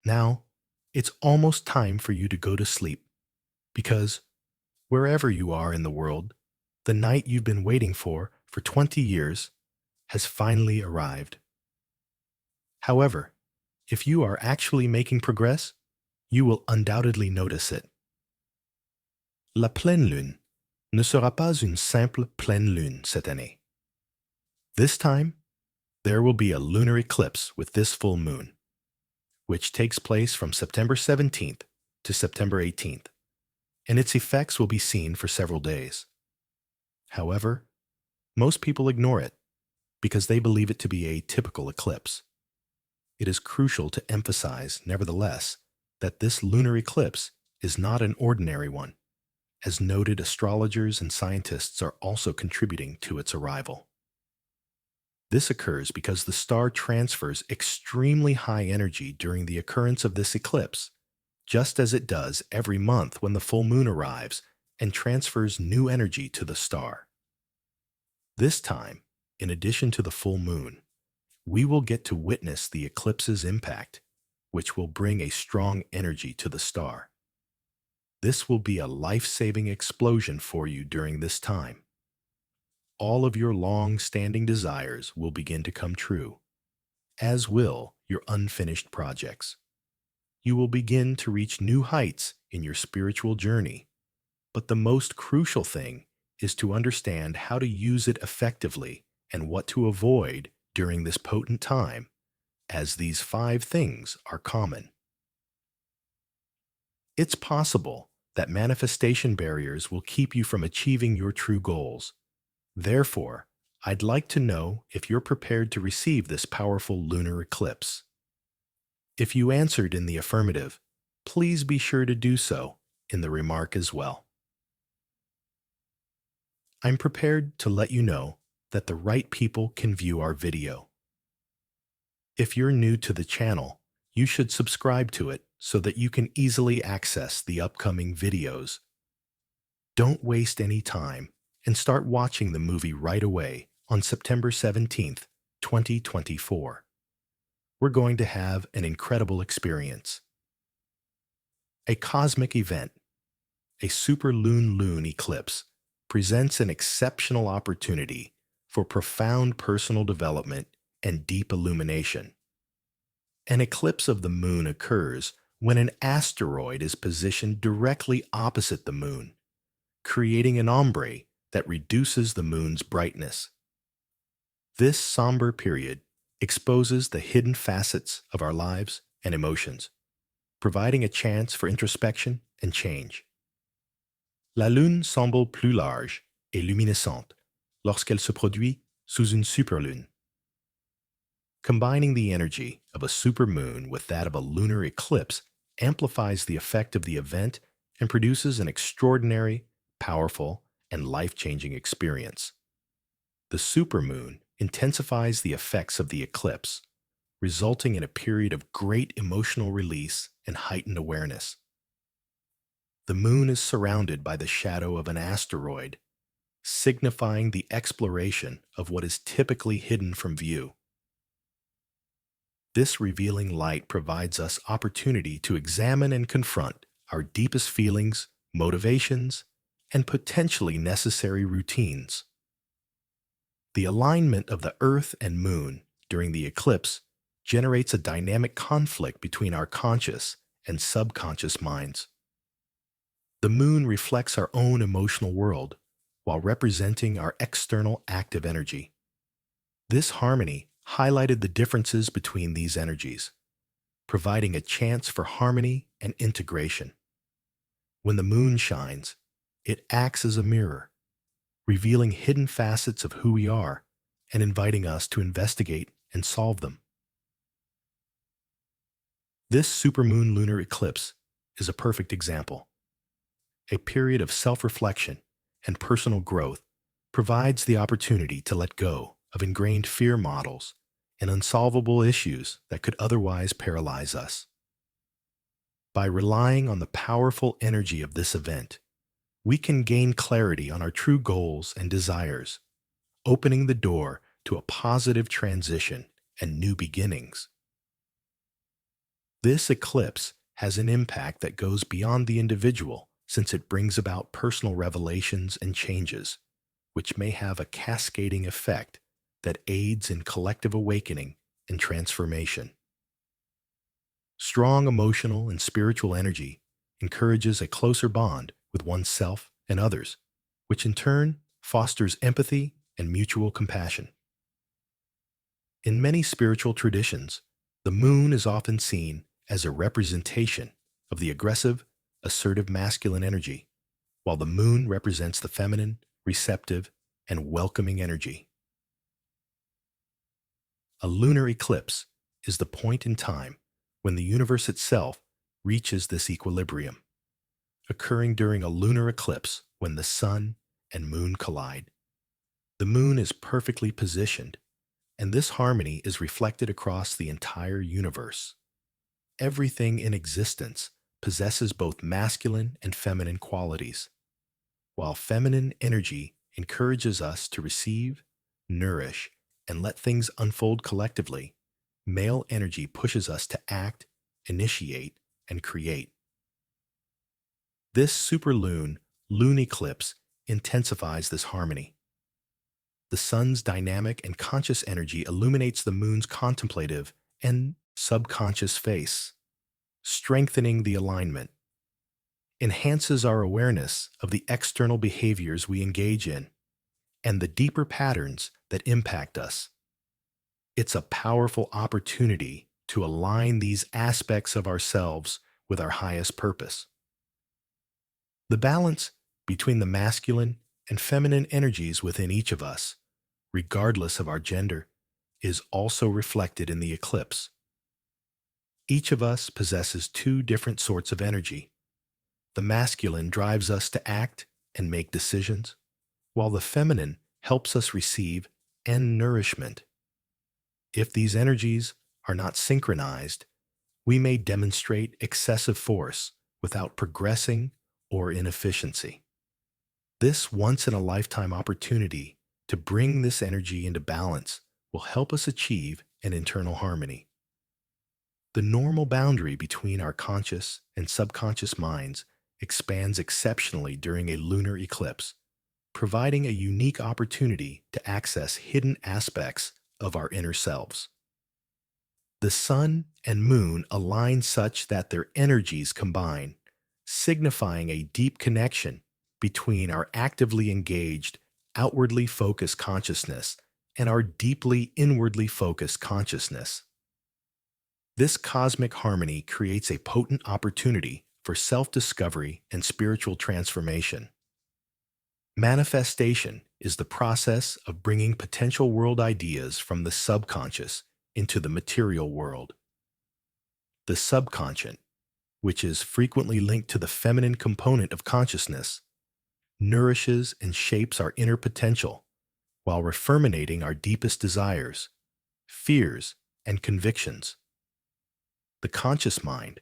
Now, it's almost time for you to go to sleep because wherever you are in the world, the night you've been waiting for 20 years has finally arrived. However, if you are actually making progress, you will undoubtedly notice it. La pleine lune ne sera pas une simple pleine lune cette année. This time, there will be a lunar eclipse with this full moon, which takes place from September 17th to September 18th, and its effects will be seen for several days. However, most people ignore it because they believe it to be a typical eclipse. It is crucial to emphasize, nevertheless, that this lunar eclipse is not an ordinary one, as noted astrologers and scientists are also contributing to its arrival. This occurs because the star transfers extremely high energy during the occurrence of this eclipse, just as it does every month when the full moon arrives and transfers new energy to the star. This time, in addition to the full moon, we will get to witness the eclipse's impact, which will bring a strong energy to the star. This will be a life-saving explosion for you during this time. All of your long-standing desires will begin to come true, as will your unfinished projects. You will begin to reach new heights in your spiritual journey, but the most crucial thing is to understand how to use it effectively and what to avoid during this potent time, as these 5 things are common. It's possible that manifestation barriers will keep you from achieving your true goals. Therefore, I'd like to know if you're prepared to receive this powerful lunar eclipse. If you answered in the affirmative, please be sure to do so in the remark as well. I'm prepared to let you know that the right people can view our video. If you're new to the channel, you should subscribe to it so that you can easily access the upcoming videos. Don't waste any time and start watching the movie right away on September 17th, 2024. We're going to have an incredible experience. A cosmic event, a superlune eclipse, presents an exceptional opportunity for profound personal development and deep illumination. An eclipse of the moon occurs when an asteroid is positioned directly opposite the moon, creating an ombre that reduces the moon's brightness. This somber period exposes the hidden facets of our lives and emotions, providing a chance for introspection and change. La lune semble plus large et luminescente lorsqu'elle se produit sous une superlune. Combining the energy of a supermoon with that of a lunar eclipse amplifies the effect of the event and produces an extraordinary, powerful, and life-changing experience. The supermoon intensifies the effects of the eclipse, resulting in a period of great emotional release and heightened awareness. The moon is surrounded by the shadow of an asteroid, signifying the exploration of what is typically hidden from view. This revealing light provides us opportunity to examine and confront our deepest feelings, motivations, and potentially necessary routines. The alignment of the Earth and Moon during the eclipse generates a dynamic conflict between our conscious and subconscious minds. The Moon reflects our own emotional world while representing our external active energy. This harmony highlighted the differences between these energies, providing a chance for harmony and integration. When the moon shines, it acts as a mirror, revealing hidden facets of who we are and inviting us to investigate and solve them. This supermoon lunar eclipse is a perfect example. A period of self-reflection and personal growth provides the opportunity to let go of ingrained fear models and unsolvable issues that could otherwise paralyze us. By relying on the powerful energy of this event, we can gain clarity on our true goals and desires, opening the door to a positive transition and new beginnings. This eclipse has an impact that goes beyond the individual since it brings about personal revelations and changes, which may have a cascading effect that aids in collective awakening and transformation. Strong emotional and spiritual energy encourages a closer bond with oneself and others, which in turn fosters empathy and mutual compassion. In many spiritual traditions, the moon is often seen as a representation of the aggressive, assertive masculine energy, while the moon represents the feminine, receptive, and welcoming energy. A lunar eclipse is the point in time when the universe itself reaches this equilibrium, occurring during a lunar eclipse when the sun and moon collide. The moon is perfectly positioned, and this harmony is reflected across the entire universe. Everything in existence possesses both masculine and feminine qualities. While feminine energy encourages us to receive, nourish, and let things unfold collectively, male energy pushes us to act, initiate, and create. This superlune lunar eclipse intensifies this harmony. The sun's dynamic and conscious energy illuminates the moon's contemplative and subconscious face, strengthening the alignment, enhances our awareness of the external behaviors we engage in, and the deeper patterns that impact us. It's a powerful opportunity to align these aspects of ourselves with our highest purpose. The balance between the masculine and feminine energies within each of us, regardless of our gender, is also reflected in the eclipse. Each of us possesses two different sorts of energy. The masculine drives us to act and make decisions, while the feminine helps us receive and nourishment. If these energies are not synchronized, we may demonstrate excessive force without progressing or inefficiency. This once-in-a-lifetime opportunity to bring this energy into balance will help us achieve an internal harmony. The normal boundary between our conscious and subconscious minds expands exceptionally during a lunar eclipse, providing a unique opportunity to access hidden aspects of our inner selves. The sun and moon align such that their energies combine, signifying a deep connection between our actively engaged, outwardly focused consciousness and our deeply inwardly focused consciousness. This cosmic harmony creates a potent opportunity for self-discovery and spiritual transformation. Manifestation is the process of bringing potential world ideas from the subconscious into the material world. The subconscious, which is frequently linked to the feminine component of consciousness, nourishes and shapes our inner potential while referminating our deepest desires, fears, and convictions. The conscious mind,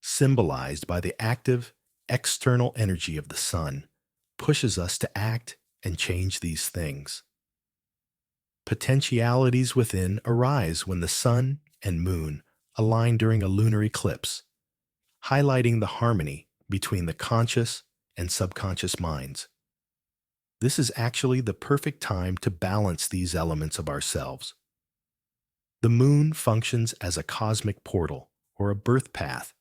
symbolized by the active, external energy of the sun, pushes us to act and change these things. Potentialities within arise when the sun and moon align during a lunar eclipse, highlighting the harmony between the conscious and subconscious minds. This is actually the perfect time to balance these elements of ourselves. The moon functions as a cosmic portal or a birth path,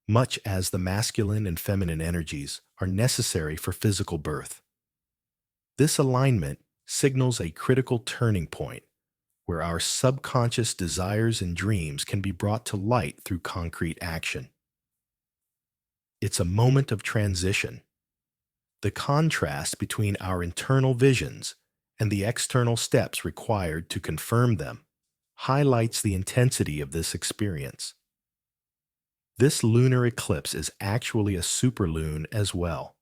much as the masculine and feminine energies are necessary for physical birth. This alignment signals a critical turning point where our subconscious desires and dreams can be brought to light through concrete action. It's a moment of transition. The contrast between our internal visions and the external steps required to confirm them highlights the intensity of this experience. This lunar eclipse is actually a superlune as well.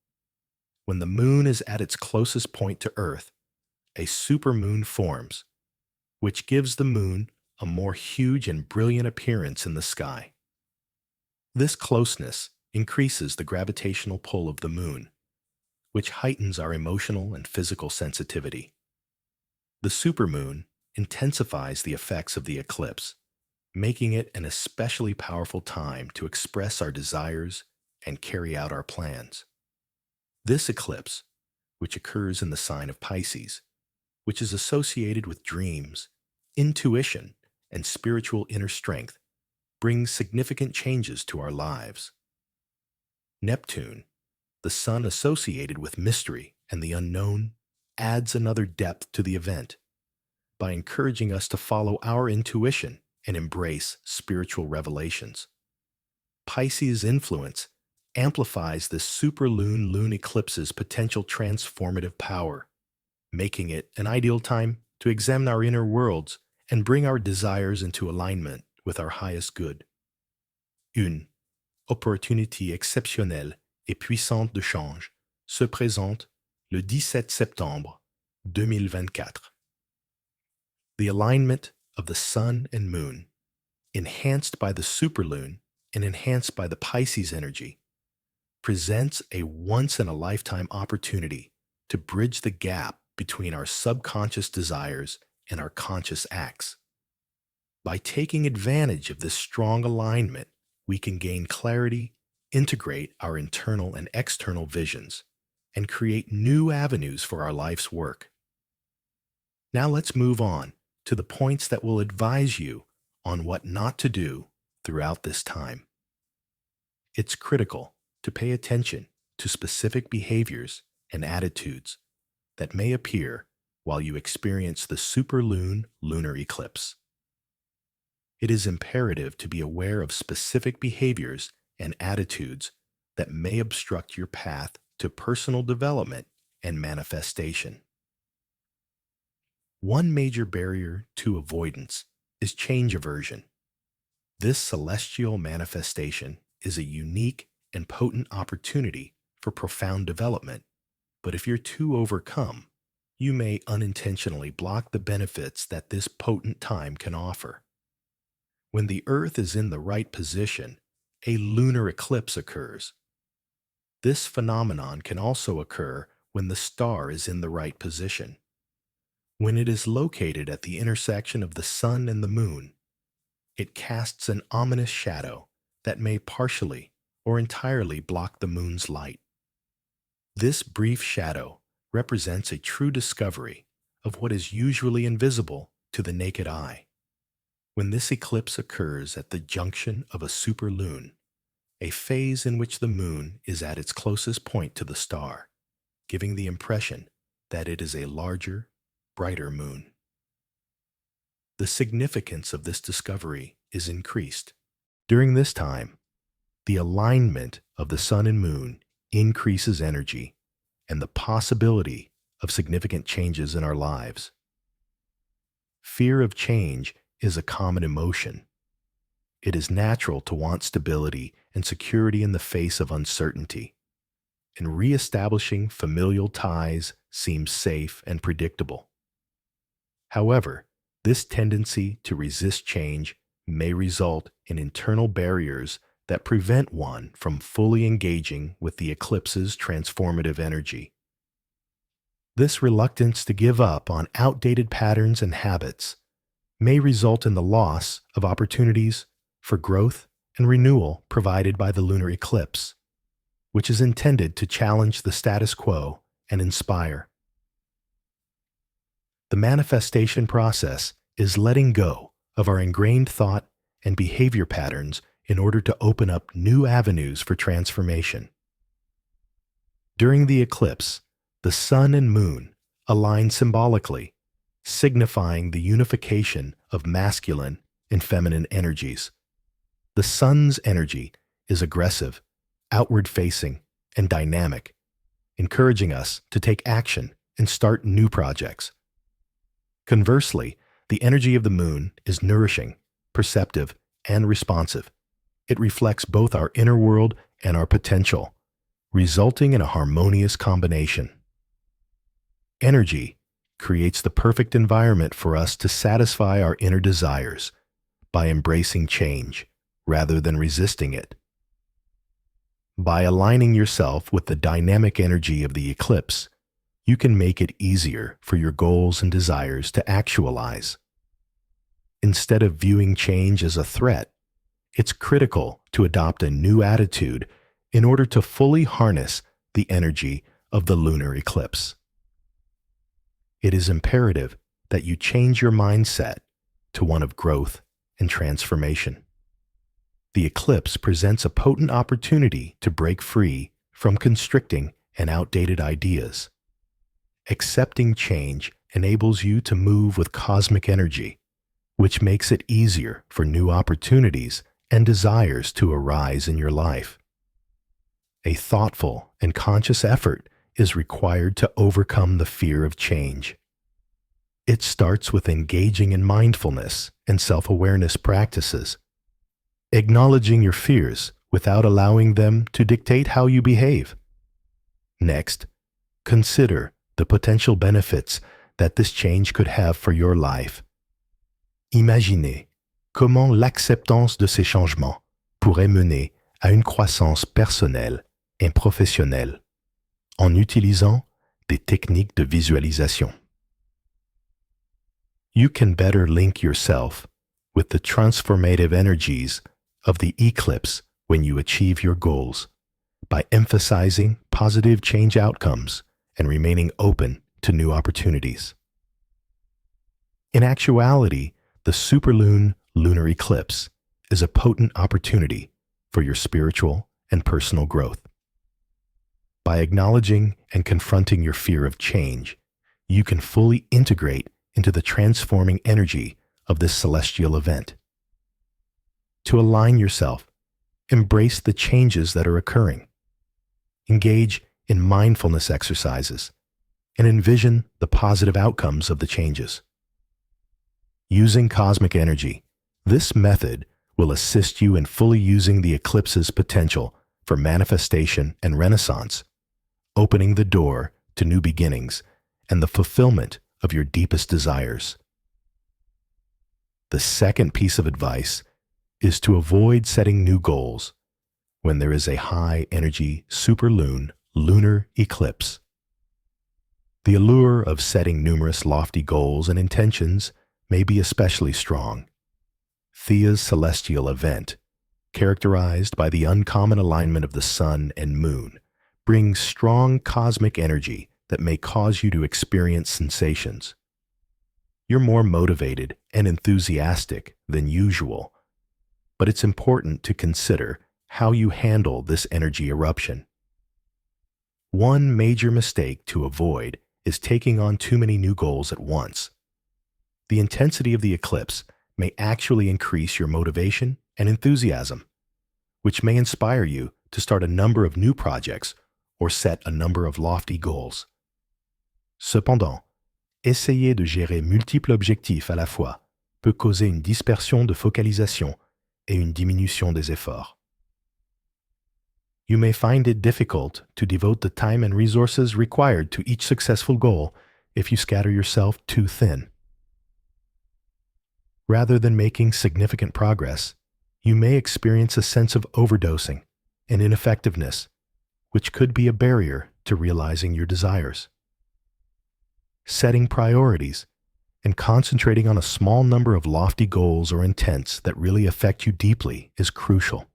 When the moon is at its closest point to Earth, a supermoon forms, which gives the moon a more huge and brilliant appearance in the sky. This closeness increases the gravitational pull of the moon, which heightens our emotional and physical sensitivity. The supermoon intensifies the effects of the eclipse, making it an especially powerful time to express our desires and carry out our plans. This eclipse, which occurs in the sign of Pisces, which is associated with dreams, intuition, and spiritual inner strength, brings significant changes to our lives. Neptune, the sun associated with mystery and the unknown, adds another depth to the event by encouraging us to follow our intuition and embrace spiritual revelations. Pisces' influence amplifies the superlunar eclipse's potential transformative power, making it an ideal time to examine our inner worlds and bring our desires into alignment with our highest good. Une opportunité exceptionnelle et puissante de change se présente le 17 septembre 2024. The alignment of the Sun and Moon, enhanced by the superlune and enhanced by the Pisces energy, presents a once-in-a-lifetime opportunity to bridge the gap between our subconscious desires and our conscious acts. By taking advantage of this strong alignment, we can gain clarity, integrate our internal and external visions, and create new avenues for our life's work. Now let's move on to the points that will advise you on what not to do throughout this time. It's critical to pay attention to specific behaviors and attitudes that may appear while you experience the lunar eclipse. It is imperative to be aware of specific behaviors and attitudes that may obstruct your path to personal development and manifestation. One major barrier to avoidance is change aversion. This celestial manifestation is a unique and potent opportunity for profound development, but if you're too overcome, you may unintentionally block the benefits that this potent time can offer. When the Earth is in the right position, a lunar eclipse occurs. This phenomenon can also occur when the star is in the right position. When it is located at the intersection of the Sun and the Moon, it casts an ominous shadow that may partially or entirely block the Moon's light. This brief shadow represents a true discovery of what is usually invisible to the naked eye. When this eclipse occurs at the junction of a superlune, a phase in which the Moon is at its closest point to the star, giving the impression that it is a larger, brighter moon. The significance of this discovery is increased. During this time, the alignment of the Sun and Moon increases energy and the possibility of significant changes in our lives. Fear of change is a common emotion. It is natural to want stability and security in the face of uncertainty, and reestablishing familial ties seems safe and predictable. However, this tendency to resist change may result in internal barriers that prevent one from fully engaging with the eclipse's transformative energy. This reluctance to give up on outdated patterns and habits may result in the loss of opportunities for growth and renewal provided by the lunar eclipse, which is intended to challenge the status quo and inspire. The manifestation process is letting go of our ingrained thought and behavior patterns in order to open up new avenues for transformation. During the eclipse, the Sun and Moon align symbolically, signifying the unification of masculine and feminine energies. The Sun's energy is aggressive, outward-facing, and dynamic, encouraging us to take action and start new projects. Conversely, the energy of the Moon is nourishing, perceptive, and responsive. It reflects both our inner world and our potential, resulting in a harmonious combination. Energy creates the perfect environment for us to satisfy our inner desires by embracing change rather than resisting it. By aligning yourself with the dynamic energy of the eclipse, you can make it easier for your goals and desires to actualize. Instead of viewing change as a threat, it's critical to adopt a new attitude in order to fully harness the energy of the lunar eclipse. It is imperative that you change your mindset to one of growth and transformation. The eclipse presents a potent opportunity to break free from constricting and outdated ideas. Accepting change enables you to move with cosmic energy, which makes it easier for new opportunities and desires to arise in your life. A thoughtful and conscious effort is required to overcome the fear of change. It starts with engaging in mindfulness and self-awareness practices, acknowledging your fears without allowing them to dictate how you behave. Next, consider the potential benefits that this change could have for your life. Imaginez comment l'acceptance de ces changements pourrait mener à une croissance personnelle et professionnelle en utilisant des techniques de visualisation. You can better link yourself with the transformative energies of the eclipse when you achieve your goals by emphasizing positive change outcomes and remaining open to new opportunities. In actuality, the superlune lunar eclipse is a potent opportunity for your spiritual and personal growth. By acknowledging and confronting your fear of change, you can fully integrate into the transforming energy of this celestial event. To align yourself, embrace the changes that are occurring. Engage in mindfulness exercises and envision the positive outcomes of the changes. Using cosmic energy, this method will assist you in fully using the eclipse's potential for manifestation and renaissance, opening the door to new beginnings and the fulfillment of your deepest desires. The second piece of advice is to avoid setting new goals when there is a high-energy superlune lunar eclipse. The allure of setting numerous lofty goals and intentions may be especially strong. Thea's celestial event, characterized by the uncommon alignment of the sun and moon, brings strong cosmic energy that may cause you to experience sensations. You're more motivated and enthusiastic than usual, but it's important to consider how you handle this energy eruption. One major mistake to avoid is taking on too many new goals at once. The intensity of the eclipse may actually increase your motivation and enthusiasm, which may inspire you to start a number of new projects or set a number of lofty goals. Cependant, essayer de gérer multiples objectifs à la fois peut causer une dispersion de focalisation et une diminution des efforts. You may find it difficult to devote the time and resources required to each successful goal if you scatter yourself too thin. Rather than making significant progress, you may experience a sense of overdosing and ineffectiveness, which could be a barrier to realizing your desires. Setting priorities and concentrating on a small number of lofty goals or intents that really affect you deeply is crucial.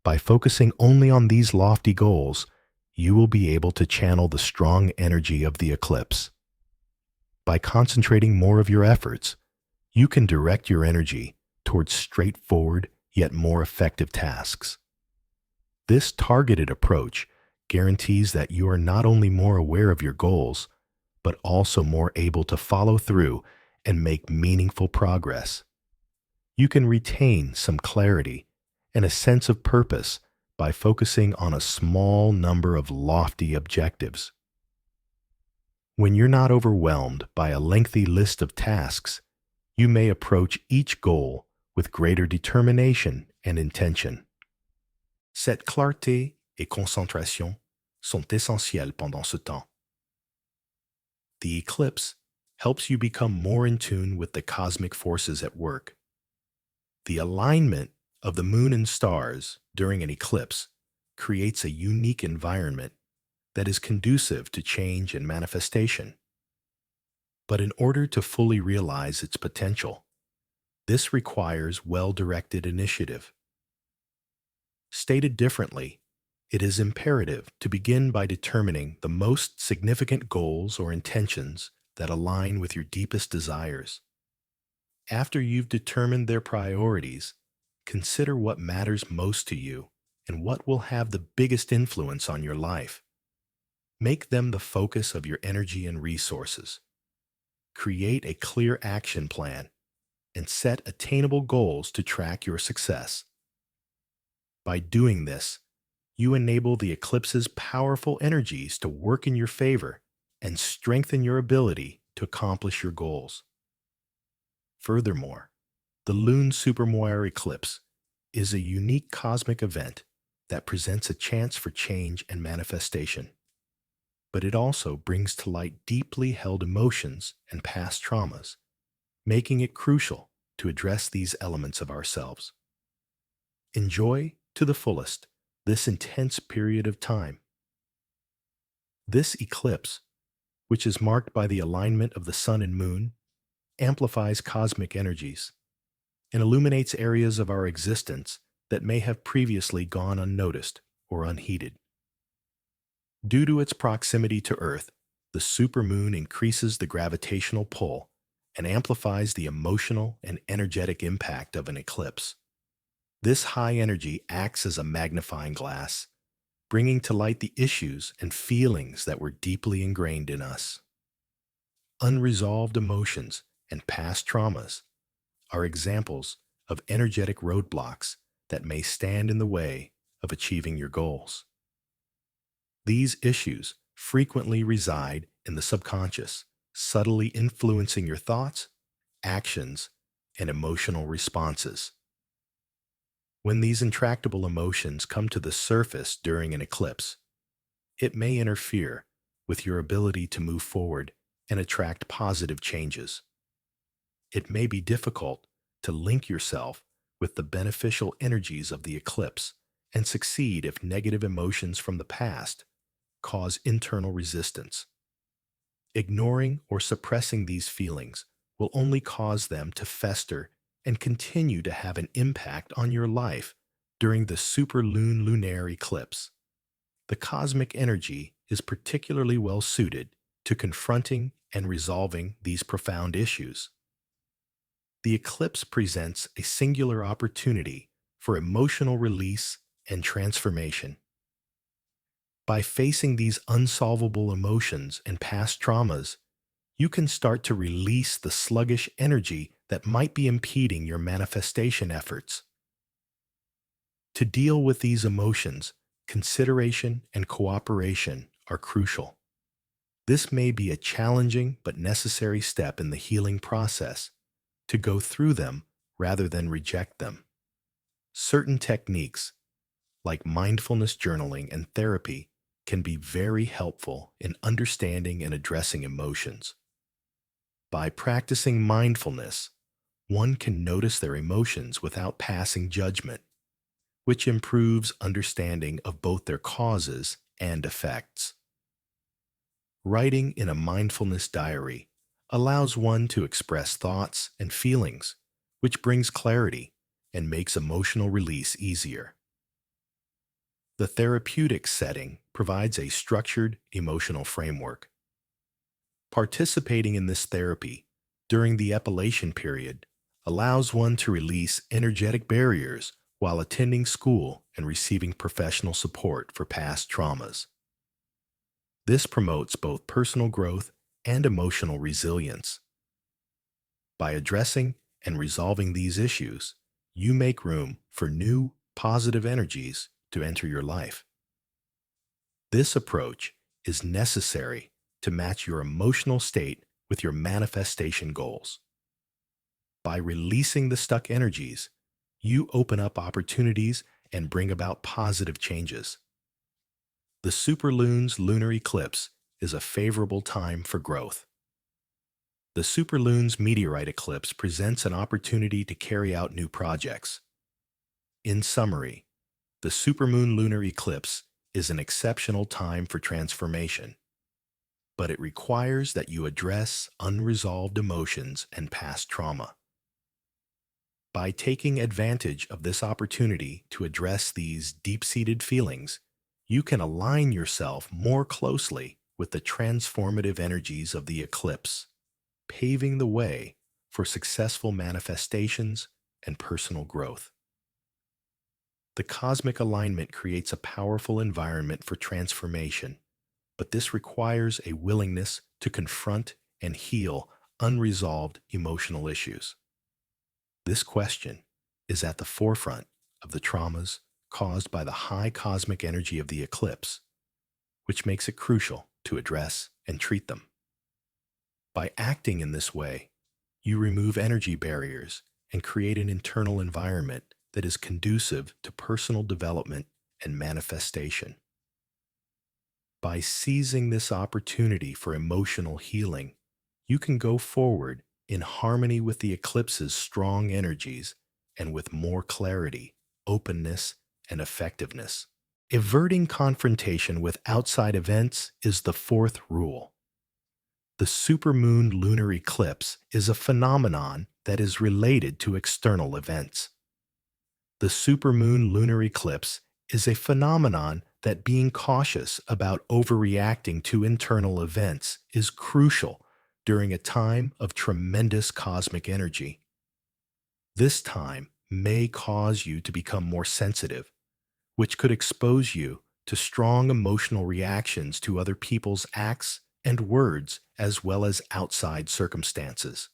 By focusing only on these lofty goals, you will be able to channel the strong energy of the eclipse. By concentrating more of your efforts, you can direct your energy towards straightforward yet more effective tasks. This targeted approach guarantees that you are not only more aware of your goals, but also more able to follow through and make meaningful progress. You can retain some clarity and a sense of purpose by focusing on a small number of lofty objectives. When you're not overwhelmed by a lengthy list of tasks, you may approach each goal with greater determination and intention. Cette clarté et concentration sont essentielles pendant ce temps. The eclipse helps you become more in tune with the cosmic forces at work. The alignment of the moon and stars during an eclipse creates a unique environment that is conducive to change and manifestation. But in order to fully realize its potential, This requires well-directed initiative. Stated differently, it is imperative to begin by determining the most significant goals or intentions that align with your deepest desires. After you've determined their priorities, consider what matters most to you and what will have the biggest influence on your life. Make them the focus of your energy and resources. Create a clear action plan and set attainable goals to track your success. By doing this, you enable the eclipse's powerful energies to work in your favor and strengthen your ability to accomplish your goals. Furthermore, the Lunar Supermoir eclipse is a unique cosmic event that presents a chance for change and manifestation. But it also brings to light deeply held emotions and past traumas, making it crucial to address these elements of ourselves. Enjoy to the fullest this intense period of time. This eclipse, which is marked by the alignment of the sun and moon, amplifies cosmic energies and illuminates areas of our existence that may have previously gone unnoticed or unheeded. Due to its proximity to Earth, the supermoon increases the gravitational pull and amplifies the emotional and energetic impact of an eclipse. This high energy acts as a magnifying glass, bringing to light the issues and feelings that were deeply ingrained in us. Unresolved emotions and past traumas are examples of energetic roadblocks that may stand in the way of achieving your goals. These issues frequently reside in the subconscious, subtly influencing your thoughts, actions, and emotional responses. When these intractable emotions come to the surface during an eclipse, it may interfere with your ability to move forward and attract positive changes. It may be difficult to link yourself with the beneficial energies of the eclipse and succeed if negative emotions from the past cause internal resistance. Ignoring or suppressing these feelings will only cause them to fester and continue to have an impact on your life during the lunar eclipse. The cosmic energy is particularly well suited to confronting and resolving these profound issues. The eclipse presents a singular opportunity for emotional release and transformation. By facing these unsolvable emotions and past traumas, you can start to release the sluggish energy that might be impeding your manifestation efforts. To deal with these emotions, consideration and cooperation are crucial. This may be a challenging but necessary step in the healing process, to go through them rather than reject them. Certain techniques, like mindfulness journaling and therapy, can be very helpful in understanding and addressing emotions. By practicing mindfulness, one can notice their emotions without passing judgment, which improves understanding of both their causes and effects. Writing in a mindfulness diary allows one to express thoughts and feelings, which brings clarity and makes emotional release easier. The therapeutic setting provides a structured emotional framework. Participating in this therapy during the epilation period allows one to release energetic barriers while attending school and receiving professional support for past traumas. This promotes both personal growth and emotional resilience. By addressing and resolving these issues, you make room for new, positive energies to enter your life. This approach is necessary to match your emotional state with your manifestation goals. By releasing the stuck energies, you open up opportunities and bring about positive changes. The lunar eclipse is a favorable time for growth. The superlunar meteorite eclipse presents an opportunity to carry out new projects. In summary, the lunar eclipse is an exceptional time for transformation, but it requires that you address unresolved emotions and past trauma. By taking advantage of this opportunity to address these deep-seated feelings, you can align yourself more closely with the transformative energies of the eclipse, paving the way for successful manifestations and personal growth. The cosmic alignment creates a powerful environment for transformation, but this requires a willingness to confront and heal unresolved emotional issues. This question is at the forefront of the traumas caused by the high cosmic energy of the eclipse, which makes it crucial to address and treat them. By acting in this way, you remove energy barriers and create an internal environment that is conducive to personal development and manifestation. By seizing this opportunity for emotional healing, you can go forward in harmony with the eclipse's strong energies and with more clarity, openness, and effectiveness. Averting confrontation with outside events is the fourth rule. The supermoon lunar eclipse is a phenomenon that is related to external events. The supermoon lunar eclipse is a phenomenon that being cautious about overreacting to internal events is crucial during a time of tremendous cosmic energy. This time may cause you to become more sensitive, which could expose you to strong emotional reactions to other people's acts and words as well as outside circumstances.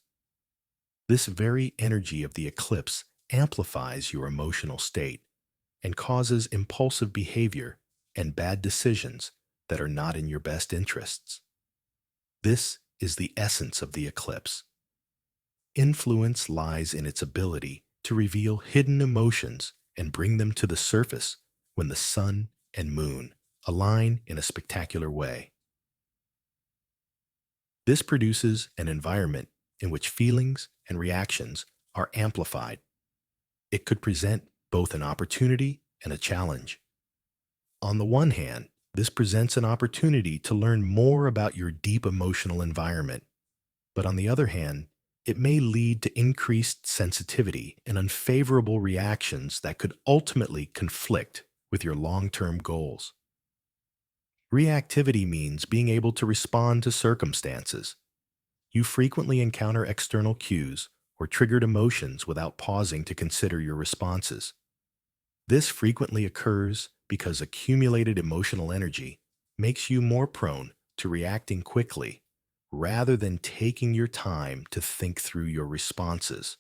This very energy of the eclipse amplifies your emotional state and causes impulsive behavior and bad decisions that are not in your best interests. This is the essence of the eclipse. Influence lies in its ability to reveal hidden emotions and bring them to the surface when the sun and moon align in a spectacular way. This produces an environment in which feelings and reactions are amplified. It could present both an opportunity and a challenge. On the one hand, this presents an opportunity to learn more about your deep emotional environment. But on the other hand, it may lead to increased sensitivity and unfavorable reactions that could ultimately conflict with your long-term goals. Reactivity means being able to respond to circumstances. You frequently encounter external cues or triggered emotions without pausing to consider your responses. This frequently occurs because accumulated emotional energy makes you more prone to reacting quickly rather than taking your time to think through your responses.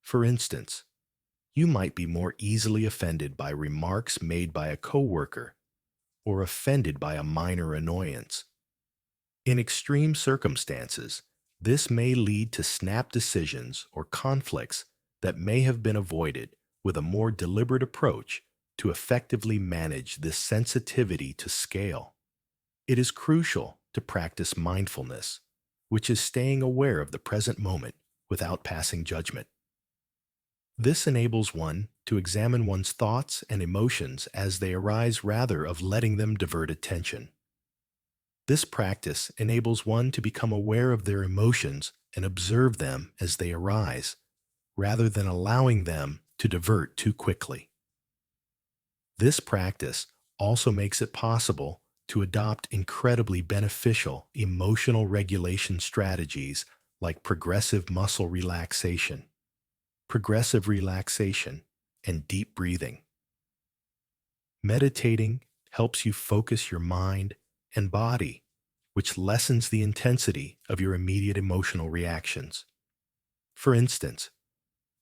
For instance, you might be more easily offended by remarks made by a coworker or offended by a minor annoyance. In extreme circumstances, this may lead to snap decisions or conflicts that may have been avoided with a more deliberate approach to effectively manage this sensitivity to scale. It is crucial to practice mindfulness, which is staying aware of the present moment without passing judgment. This enables one to examine one's thoughts and emotions as they arise rather of letting them divert attention. This practice enables one to become aware of their emotions and observe them as they arise, rather than allowing them to divert too quickly. This practice also makes it possible to adopt incredibly beneficial emotional regulation strategies like progressive relaxation, and deep breathing. Meditating helps you focus your mind and body, which lessens the intensity of your immediate emotional reactions. For instance,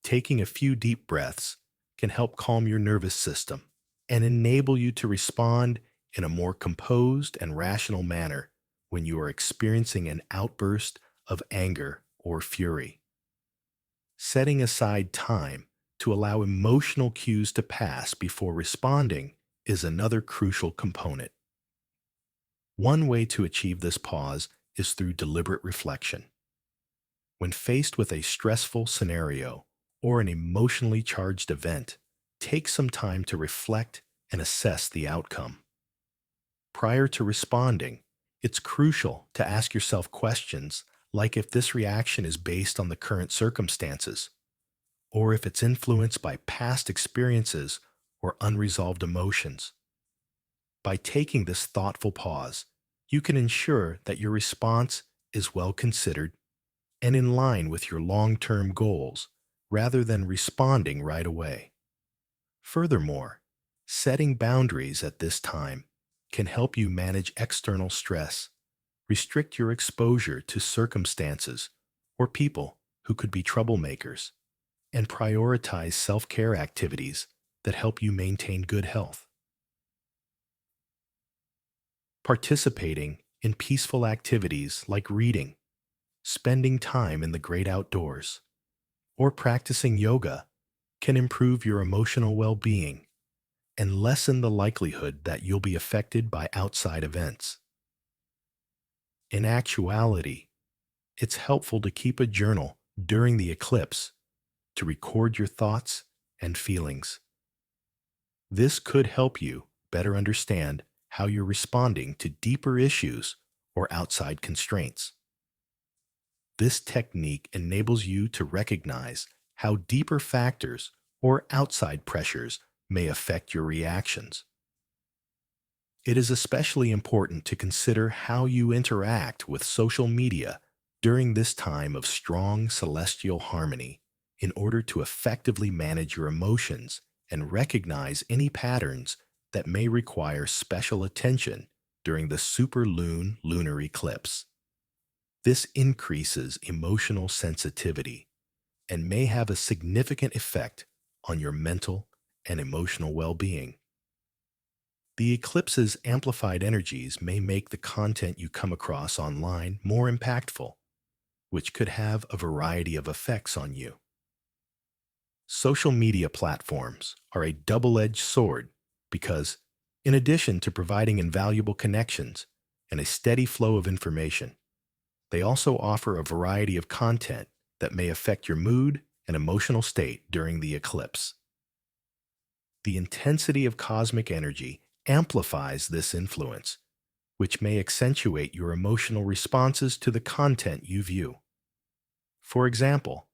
taking a few deep breaths can help calm your nervous system and enable you to respond in a more composed and rational manner when you are experiencing an outburst of anger or fury. Setting aside time to allow emotional cues to pass before responding is another crucial component. One way to achieve this pause is through deliberate reflection. When faced with a stressful scenario or an emotionally charged event, take some time to reflect and assess the outcome. Prior to responding, it's crucial to ask yourself questions like if this reaction is based on the current circumstances, or if it's influenced by past experiences or unresolved emotions. By taking this thoughtful pause, you can ensure that your response is well considered and in line with your long-term goals rather than responding right away. Furthermore, setting boundaries at this time can help you manage external stress, restrict your exposure to circumstances or people who could be troublemakers, and prioritize self-care activities that help you maintain good health. Participating in peaceful activities like reading, spending time in the great outdoors, or practicing yoga can improve your emotional well-being and lessen the likelihood that you'll be affected by outside events. In actuality, it's helpful to keep a journal during the eclipse to record your thoughts and feelings. This could help you better understand how you're responding to deeper issues or outside constraints. This technique enables you to recognize how deeper factors or outside pressures may affect your reactions. It is especially important to consider how you interact with social media during this time of strong celestial harmony in order to effectively manage your emotions and recognize any patterns that may require special attention during the superlune lunar eclipse. This increases emotional sensitivity and may have a significant effect on your mental and emotional well-being. The eclipse's amplified energies may make the content you come across online more impactful, which could have a variety of effects on you. Social media platforms are a double-edged sword because, in addition to providing invaluable connections and a steady flow of information, they also offer a variety of content that may affect your mood and emotional state during the eclipse. The intensity of cosmic energy amplifies this influence, which may accentuate your emotional responses to the content you view. For example,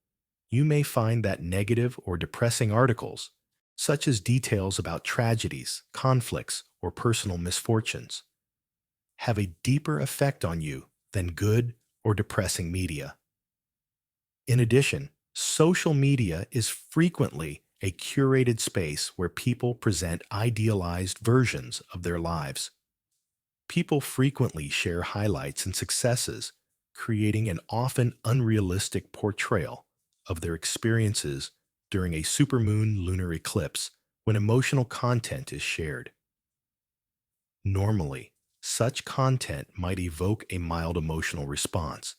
you may find that negative or depressing articles, such as details about tragedies, conflicts, or personal misfortunes, have a deeper effect on you than good or depressing media. In addition, social media is frequently a curated space where people present idealized versions of their lives. People frequently share highlights and successes, creating an often unrealistic portrayal of their experiences during a supermoon lunar eclipse when emotional content is shared. Normally, such content might evoke a mild emotional response,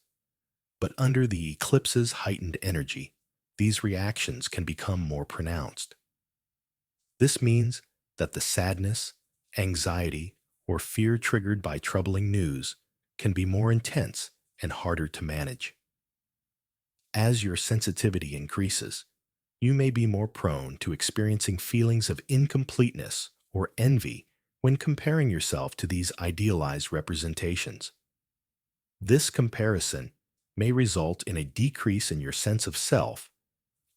but under the eclipse's heightened energy, these reactions can become more pronounced. This means that the sadness, anxiety, or fear triggered by troubling news can be more intense and harder to manage. As your sensitivity increases, you may be more prone to experiencing feelings of incompleteness or envy when comparing yourself to these idealized representations. This comparison may result in a decrease in your sense of self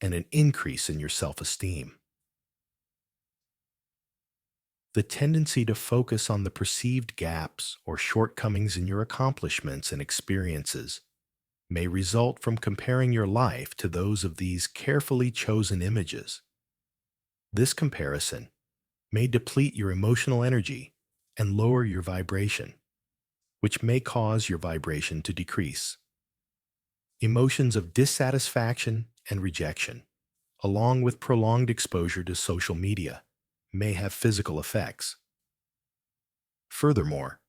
and an increase in your self-esteem. The tendency to focus on the perceived gaps or shortcomings in your accomplishments and experiences may result from comparing your life to those of these carefully chosen images. This comparison may deplete your emotional energy and lower your vibration, which may cause your vibration to decrease. Emotions of dissatisfaction and rejection, along with prolonged exposure to social media, may have physical effects. Furthermore,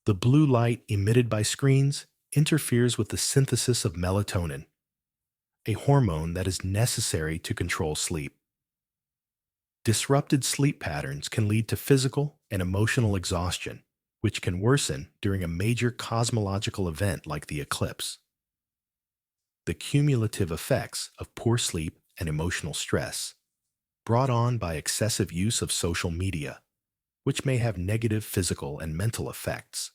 the blue light emitted by screens interferes with the synthesis of melatonin, a hormone that is necessary to control sleep. Disrupted sleep patterns can lead to physical and emotional exhaustion, which can worsen during a major cosmological event like the eclipse. The cumulative effects of poor sleep and emotional stress, brought on by excessive use of social media, which may have negative physical and mental effects.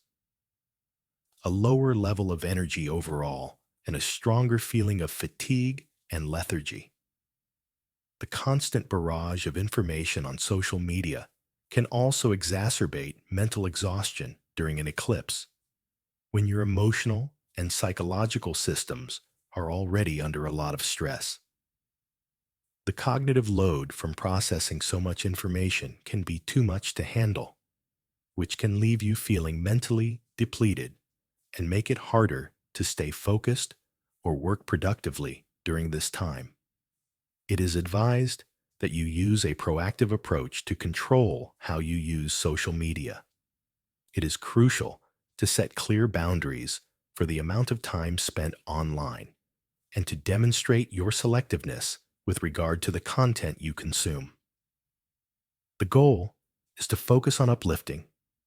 A lower level of energy overall, and a stronger feeling of fatigue and lethargy. The constant barrage of information on social media can also exacerbate mental exhaustion during an eclipse, when your emotional and psychological systems are already under a lot of stress. The cognitive load from processing so much information can be too much to handle, which can leave you feeling mentally depleted and make it harder to stay focused or work productively during this time. It is advised that you use a proactive approach to control how you use social media. It is crucial to set clear boundaries for the amount of time spent online and to demonstrate your selectiveness with regard to the content you consume. The goal is to focus on uplifting,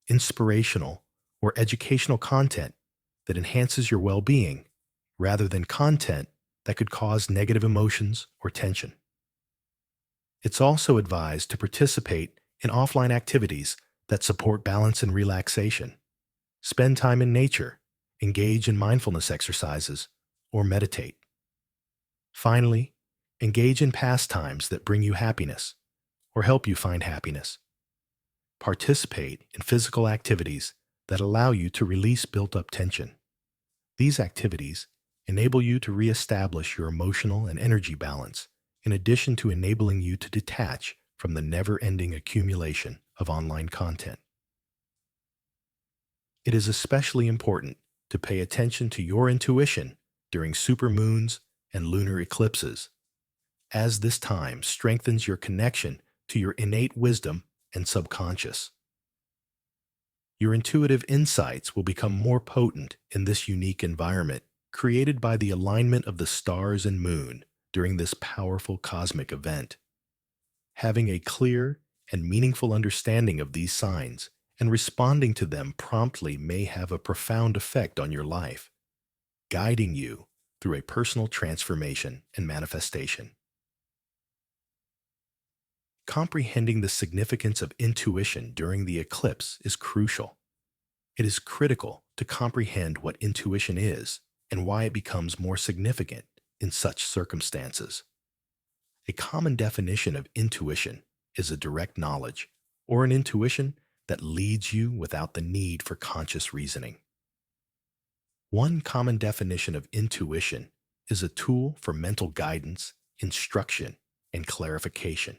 inspirational, or educational content that enhances your well-being rather than content that could cause negative emotions or tension. It's also advised to participate in offline activities that support balance and relaxation. Spend time in nature, engage in mindfulness exercises, or meditate. Finally, engage in pastimes that bring you happiness or help you find happiness. Participate in physical activities that allow you to release built-up tension. These activities enable you to reestablish your emotional and energy balance, in addition to enabling you to detach from the never-ending accumulation of online content. It is especially important to pay attention to your intuition during supermoons and lunar eclipses, as this time strengthens your connection to your innate wisdom and subconscious. Your intuitive insights will become more potent in this unique environment created by the alignment of the stars and moon during this powerful cosmic event. Having a clear and meaningful understanding of these signs and responding to them promptly may have a profound effect on your life, guiding you through a personal transformation and manifestation. Comprehending the significance of intuition during the eclipse is crucial. It is critical to comprehend what intuition is and why it becomes more significant in such circumstances. A common definition of intuition is a direct knowledge, or an intuition that leads you without the need for conscious reasoning. One common definition of intuition is a tool for mental guidance, instruction, and clarification.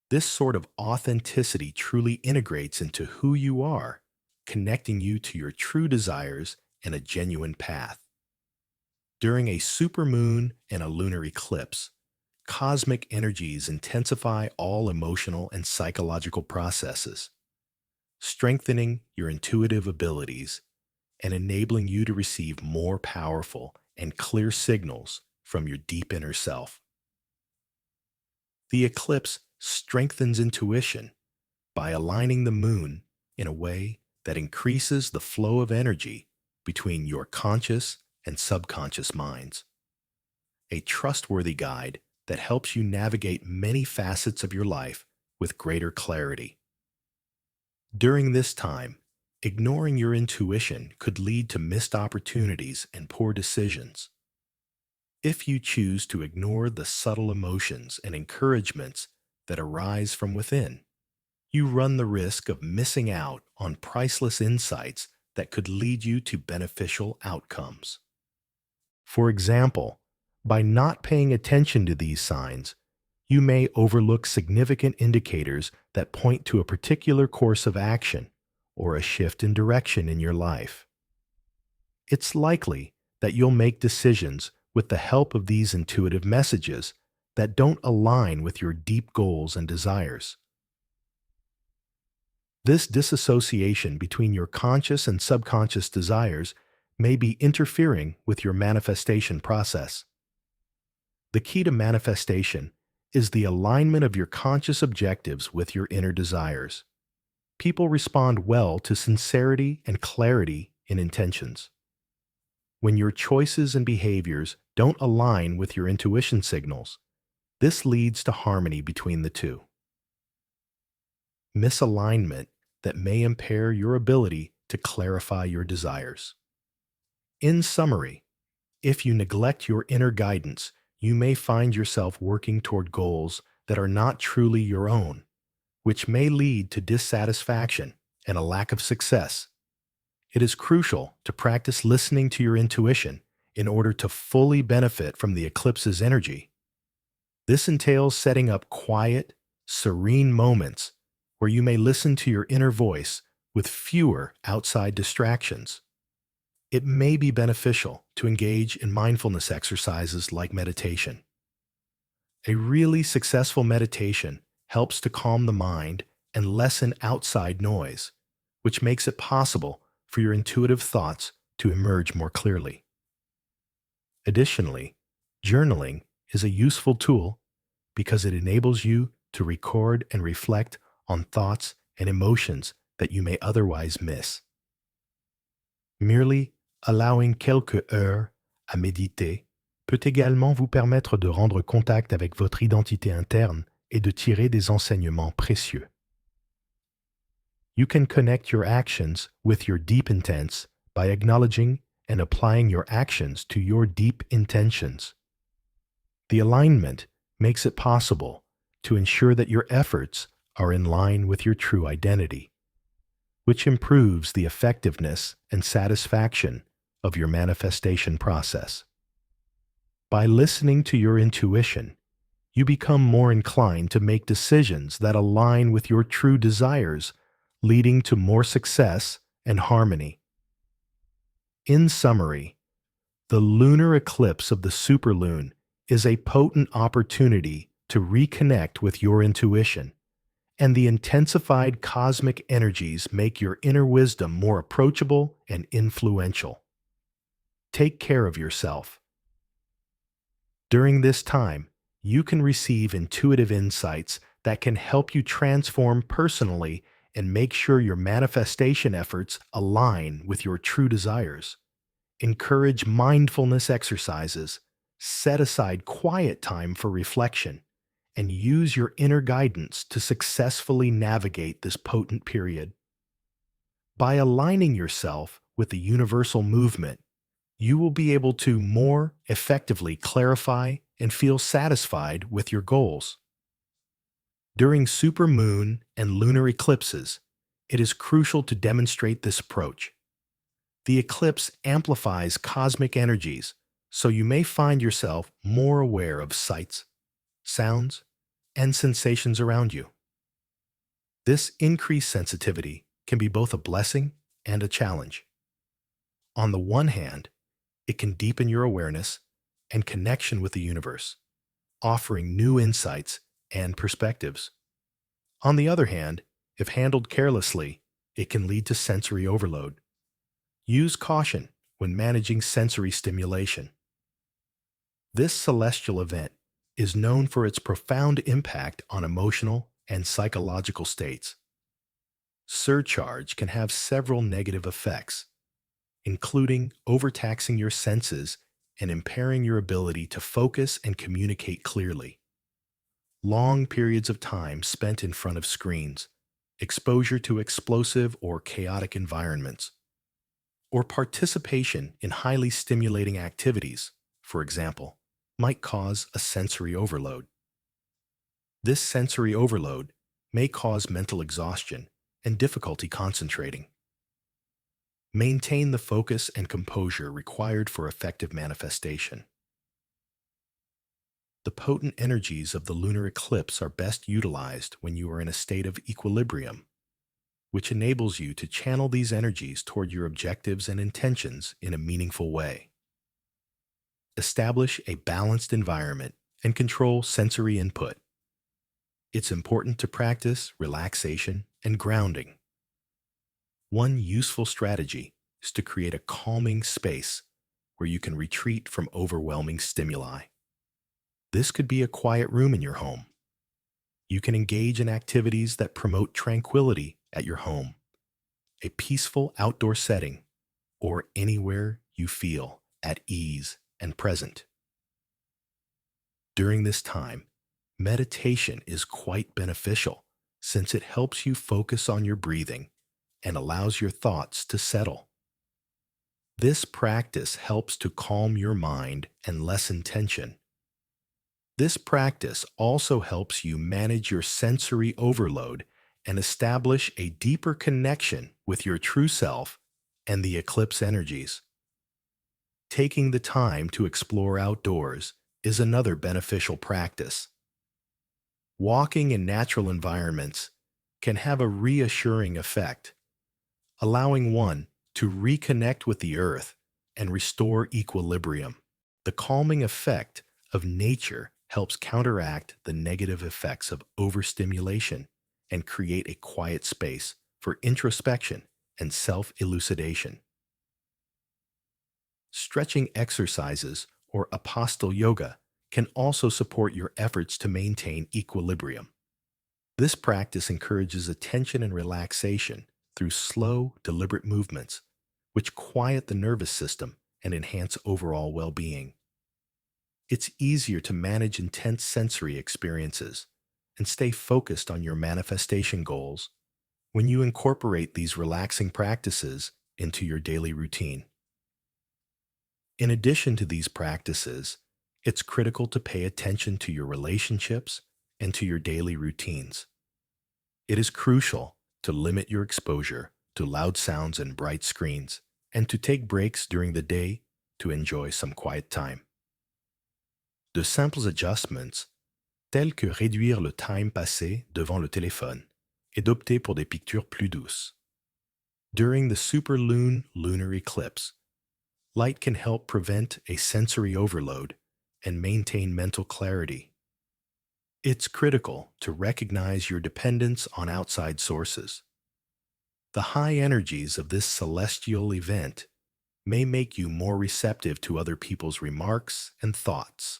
This sort of authenticity truly integrates into who you are, connecting you to your true desires and a genuine path. During a supermoon and a lunar eclipse, cosmic energies intensify all emotional and psychological processes, strengthening your intuitive abilities and enabling you to receive more powerful and clear signals from your deep inner self. The eclipse strengthens intuition by aligning the moon in a way that increases the flow of energy between your conscious and subconscious minds. A trustworthy guide that helps you navigate many facets of your life with greater clarity. During this time, ignoring your intuition could lead to missed opportunities and poor decisions. If you choose to ignore the subtle emotions and encouragements that arise from within, you run the risk of missing out on priceless insights that could lead you to beneficial outcomes. For example, by not paying attention to these signs, you may overlook significant indicators that point to a particular course of action or a shift in direction in your life. It's likely that you'll make decisions with the help of these intuitive messages that don't align with your deep goals and desires. This disassociation between your conscious and subconscious desires may be interfering with your manifestation process. The key to manifestation is the alignment of your conscious objectives with your inner desires. People respond well to sincerity and clarity in intentions. When your choices and behaviors don't align with your intuition signals, this leads to harmony between the two. Misalignment that may impair your ability to clarify your desires. In summary, if you neglect your inner guidance, you may find yourself working toward goals that are not truly your own, which may lead to dissatisfaction and a lack of success. It is crucial to practice listening to your intuition in order to fully benefit from the eclipse's energy. This entails setting up quiet, serene moments where you may listen to your inner voice with fewer outside distractions. It may be beneficial to engage in mindfulness exercises like meditation. A really successful meditation helps to calm the mind and lessen outside noise, which makes it possible for your intuitive thoughts to emerge more clearly. Additionally, journaling is a useful tool because it enables you to record and reflect on thoughts and emotions that you may otherwise miss. Merely allowing quelques heures à méditer peut également vous permettre de rendre contact avec votre identité interne et de tirer des enseignements précieux. You can connect your actions with your deep intents by acknowledging and applying your actions to your deep intentions. The alignment makes it possible to ensure that your efforts are in line with your true identity, which improves the effectiveness and satisfaction of your manifestation process. By listening to your intuition, you become more inclined to make decisions that align with your true desires, leading to more success and harmony. In summary, the lunar eclipse of the supermoon is a potent opportunity to reconnect with your intuition, and the intensified cosmic energies make your inner wisdom more approachable and influential. Take care of yourself. During this time, you can receive intuitive insights that can help you transform personally and make sure your manifestation efforts align with your true desires. Encourage mindfulness exercises, set aside quiet time for reflection, and use your inner guidance to successfully navigate this potent period. By aligning yourself with the universal movement, you will be able to more effectively clarify and feel satisfied with your goals. During supermoon and lunar eclipses, it is crucial to demonstrate this approach. The eclipse amplifies cosmic energies, so you may find yourself more aware of sights, sounds, and sensations around you. This increased sensitivity can be both a blessing and a challenge. On the one hand, it can deepen your awareness and connection with the universe, offering new insights and perspectives. On the other hand, if handled carelessly, it can lead to sensory overload. Use caution when managing sensory stimulation. This celestial event is known for its profound impact on emotional and psychological states. Surcharge can have several negative effects, including overtaxing your senses and impairing your ability to focus and communicate clearly. Long periods of time spent in front of screens, exposure to explosive or chaotic environments, or participation in highly stimulating activities, for example, might cause a sensory overload. This sensory overload may cause mental exhaustion and difficulty concentrating. Maintain the focus and composure required for effective manifestation. The potent energies of the lunar eclipse are best utilized when you are in a state of equilibrium, which enables you to channel these energies toward your objectives and intentions in a meaningful way. Establish a balanced environment and control sensory input. It's important to practice relaxation and grounding. One useful strategy is to create a calming space where you can retreat from overwhelming stimuli. This could be a quiet room in your home. You can engage in activities that promote tranquility at your home, a peaceful outdoor setting, or anywhere you feel at ease and present. During this time, meditation is quite beneficial since it helps you focus on your breathing and allows your thoughts to settle. This practice helps to calm your mind and lessen tension, This practice also helps you manage your sensory overload and establish a deeper connection with your true self and the eclipse energies. Taking the time to explore outdoors is another beneficial practice. Walking in natural environments can have a reassuring effect, allowing one to reconnect with the earth and restore equilibrium. The calming effect of nature helps counteract the negative effects of overstimulation and create a quiet space for introspection and self-elucidation. Stretching exercises or apostle yoga can also support your efforts to maintain equilibrium. This practice encourages attention and relaxation through slow, deliberate movements, which quiet the nervous system and enhance overall well-being. It's easier to manage intense sensory experiences and stay focused on your manifestation goals when you incorporate these relaxing practices into your daily routine. In addition to these practices, it's critical to pay attention to your relationships and to your daily routines. It is crucial to limit your exposure to loud sounds and bright screens, and to take breaks during the day to enjoy some quiet time. De simples adjustments, tels que réduire le time passé devant le téléphone et d'opter pour des pictures plus douces. During the superlune lunar eclipse, light can help prevent a sensory overload and maintain mental clarity. It's critical to recognize your dependence on outside sources. The high energies of this celestial event may make you more receptive to other people's remarks and thoughts,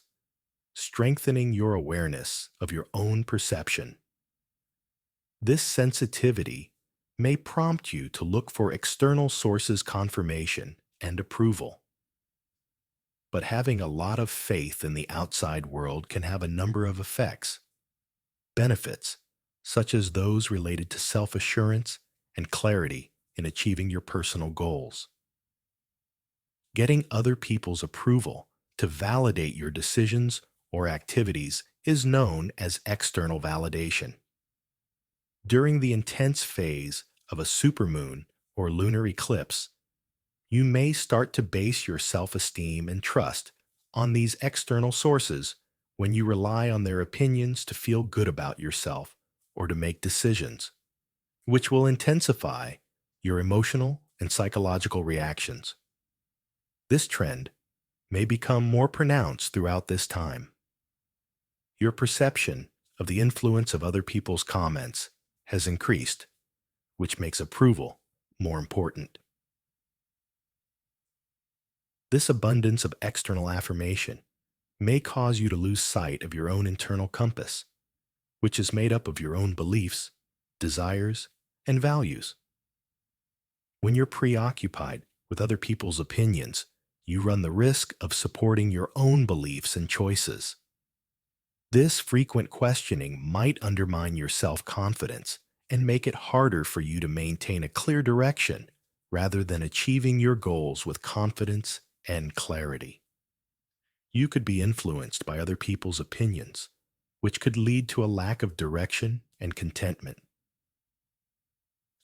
strengthening your awareness of your own perception. This sensitivity may prompt you to look for external sources' confirmation and approval. But having a lot of faith in the outside world can have a number of effects. Benefits, such as those related to self-assurance and clarity in achieving your personal goals. Getting other people's approval to validate your decisions or activities is known as external validation. During the intense phase of a supermoon or lunar eclipse, you may start to base your self-esteem and trust on these external sources when you rely on their opinions to feel good about yourself or to make decisions, which will intensify your emotional and psychological reactions. This trend may become more pronounced throughout this time. Your perception of the influence of other people's comments has increased, which makes approval more important. This abundance of external affirmation may cause you to lose sight of your own internal compass, which is made up of your own beliefs, desires, and values. When you're preoccupied with other people's opinions, you run the risk of supporting your own beliefs and choices. This frequent questioning might undermine your self-confidence and make it harder for you to maintain a clear direction rather than achieving your goals with confidence and clarity. You could be influenced by other people's opinions, which could lead to a lack of direction and contentment.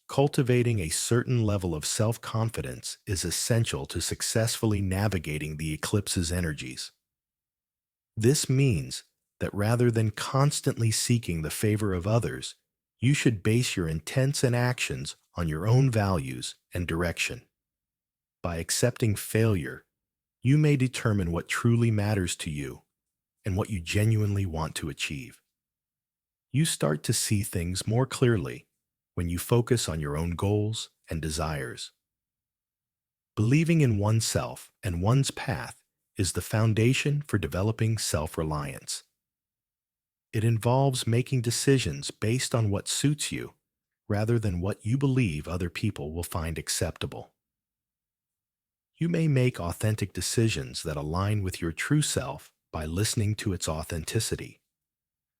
Cultivating a certain level of self-confidence is essential to successfully navigating the eclipse's energies. This means that rather than constantly seeking the favor of others, you should base your intents and actions on your own values and direction. By accepting failure, you may determine what truly matters to you and what you genuinely want to achieve. You start to see things more clearly when you focus on your own goals and desires. Believing in oneself and one's path is the foundation for developing self-reliance. It involves making decisions based on what suits you rather than what you believe other people will find acceptable. You may make authentic decisions that align with your true self by listening to its authenticity.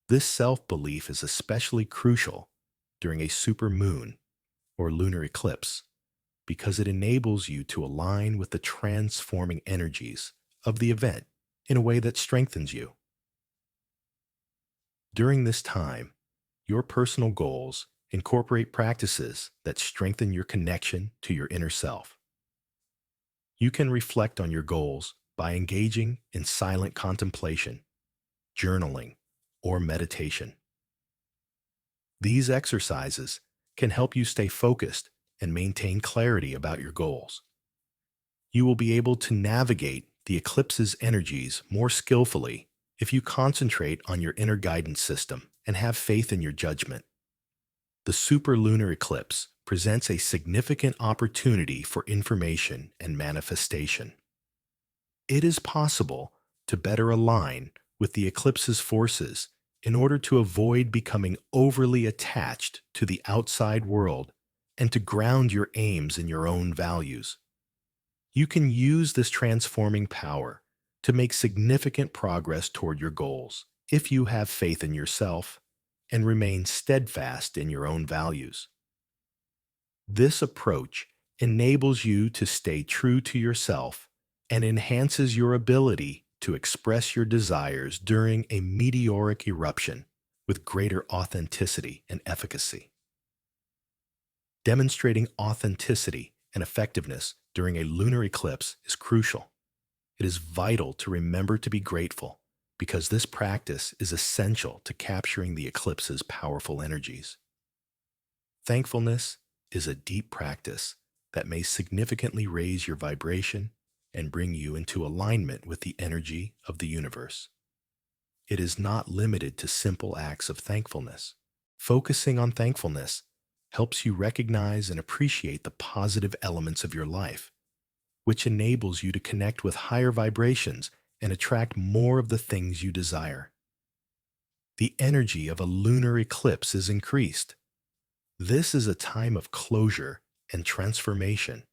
This self-belief is especially crucial during a supermoon or lunar eclipse because it enables you to align with the transforming energies of the event in a way that strengthens you. During this time, your personal goals incorporate practices that strengthen your connection to your inner self. You can reflect on your goals by engaging in silent contemplation, journaling, or meditation. These exercises can help you stay focused and maintain clarity about your goals. You will be able to navigate the eclipse's energies more skillfully if you concentrate on your inner guidance system and have faith in your judgment. The superlunar eclipse presents a significant opportunity for information and manifestation. It is possible to better align with the eclipse's forces in order to avoid becoming overly attached to the outside world and to ground your aims in your own values. You can use this transforming power to make significant progress toward your goals if you have faith in yourself and remain steadfast in your own values. This approach enables you to stay true to yourself and enhances your ability to express your desires during a meteoric eruption with greater authenticity and efficacy. Demonstrating authenticity and effectiveness during a lunar eclipse is crucial. It is vital to remember to be grateful because this practice is essential to capturing the eclipse's powerful energies. Thankfulness is a deep practice that may significantly raise your vibration and bring you into alignment with the energy of the universe. It is not limited to simple acts of thankfulness. Focusing on thankfulness helps you recognize and appreciate the positive elements of your life, which enables you to connect with higher vibrations and attract more of the things you desire. The energy of a lunar eclipse is increased. This is a time of closure and transformation,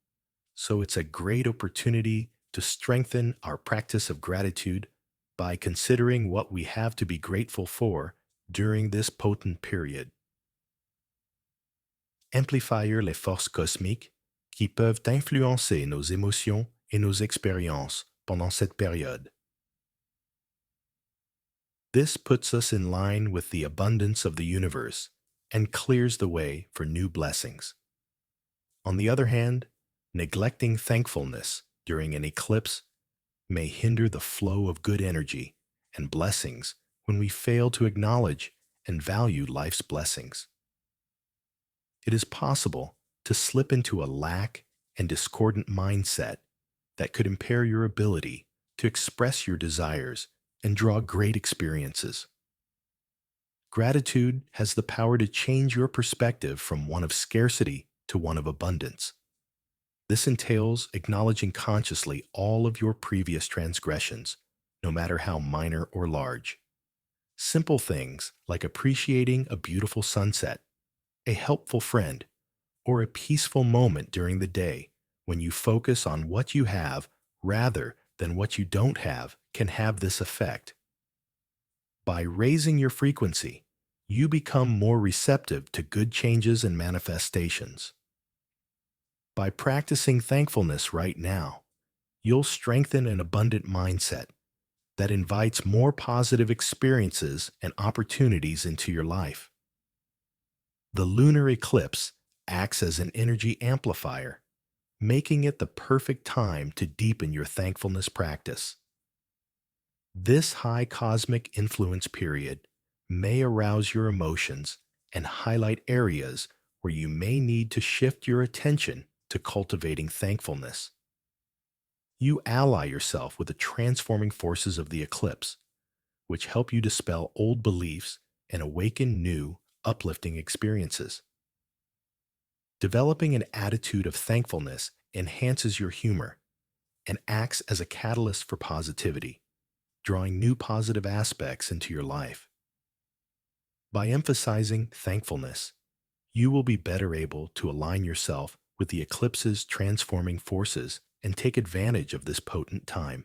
so it's a great opportunity to strengthen our practice of gratitude by considering what we have to be grateful for during this potent period. Amplifier les forces cosmiques qui peuvent influencer nos émotions et nos expériences pendant cette période. This puts us in line with the abundance of the universe and clears the way for new blessings. On the other hand, neglecting thankfulness during an eclipse may hinder the flow of good energy and blessings when we fail to acknowledge and value life's blessings. It is possible to slip into a lack and discordant mindset that could impair your ability to express your desires and draw great experiences. Gratitude has the power to change your perspective from one of scarcity to one of abundance. This entails acknowledging consciously all of your previous transgressions, no matter how minor or large. Simple things like appreciating a beautiful sunset, a helpful friend, or a peaceful moment during the day when you focus on what you have rather than what you don't have can have this effect. By raising your frequency, you become more receptive to good changes and manifestations. By practicing thankfulness right now, you'll strengthen an abundant mindset that invites more positive experiences and opportunities into your life. The lunar eclipse acts as an energy amplifier, making it the perfect time to deepen your thankfulness practice. This high cosmic influence period may arouse your emotions and highlight areas where you may need to shift your attention to cultivating thankfulness. You ally yourself with the transforming forces of the eclipse, which help you dispel old beliefs and awaken new, uplifting experiences. Developing an attitude of thankfulness enhances your humor and acts as a catalyst for positivity, drawing new positive aspects into your life. By emphasizing thankfulness, you will be better able to align yourself with the eclipse's transforming forces and take advantage of this potent time.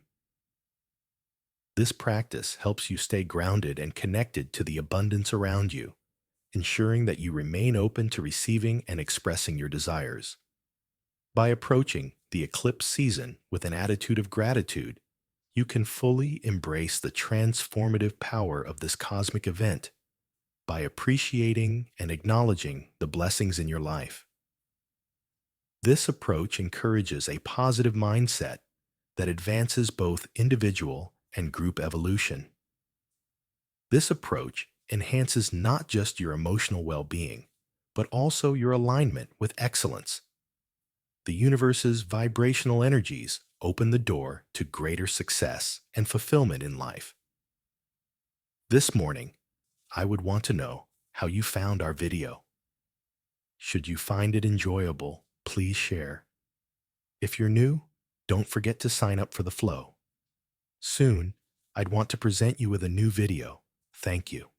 This practice helps you stay grounded and connected to the abundance around you, ensuring that you remain open to receiving and expressing your desires. By approaching the eclipse season with an attitude of gratitude, you can fully embrace the transformative power of this cosmic event by appreciating and acknowledging the blessings in your life. This approach encourages a positive mindset that advances both individual and group evolution. This approach enhances not just your emotional well-being, but also your alignment with excellence. The universe's vibrational energies open the door to greater success and fulfillment in life. This morning, I would want to know how you found our video. Should you find it enjoyable, please share. If you're new, don't forget to sign up for the flow. Soon, I'd want to present you with a new video. Thank you.